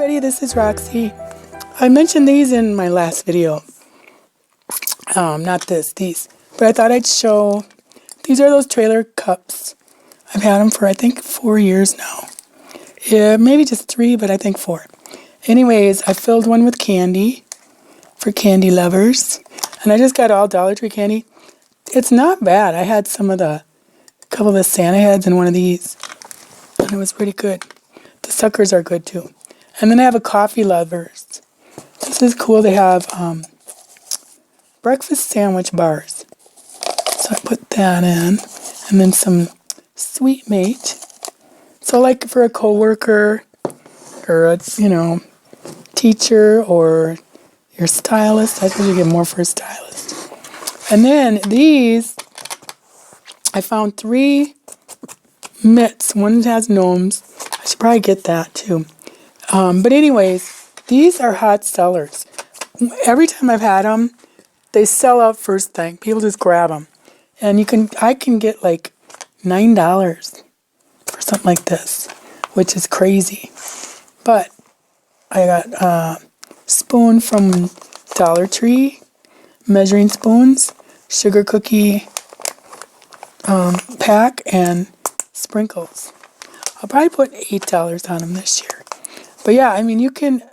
everybody, this is Roxy. I mentioned these in my last video. Not these. But I thought I'd show, these are those trailer cups. I've had them for I think 4 years now. Yeah, maybe just 3, but I think 4. Anyways, I filled one with candy for candy lovers. And I just got all Dollar Tree candy. It's not bad. I had couple of the Santa heads and one of these. And it was pretty good. The suckers are good too. And then I have a coffee lovers. This is cool. They have breakfast sandwich bars. So I put that in. And then some Sweet Mate. So like for a coworker or a, teacher or your stylist. I suppose you get more for a stylist. And then these, I found 3 MITS. One has gnomes. I should probably get that too. But anyways, these are hot sellers. Every time I've had them, they sell out first thing. People just grab them. And I can get like $9 for something like this, which is crazy. But I got a spoon from Dollar Tree, measuring spoons, sugar cookie pack, and sprinkles. I'll probably put $8 on them this year. But yeah, I mean, you can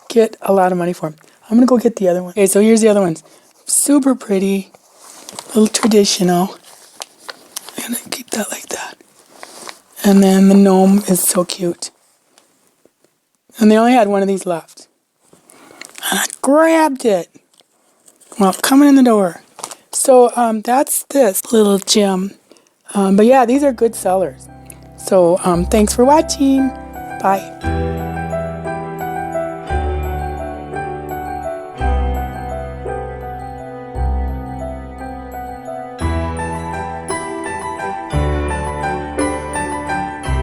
get a lot of money for them. I'm going to go get the other one. Okay, so here's the other ones. Super pretty, a little traditional. I'm going to keep that like that. And then the gnome is so cute. And they only had one of these left. And I grabbed it. Well, coming in the door. So that's this little gem. But yeah, these are good sellers. So thanks for watching. Bye.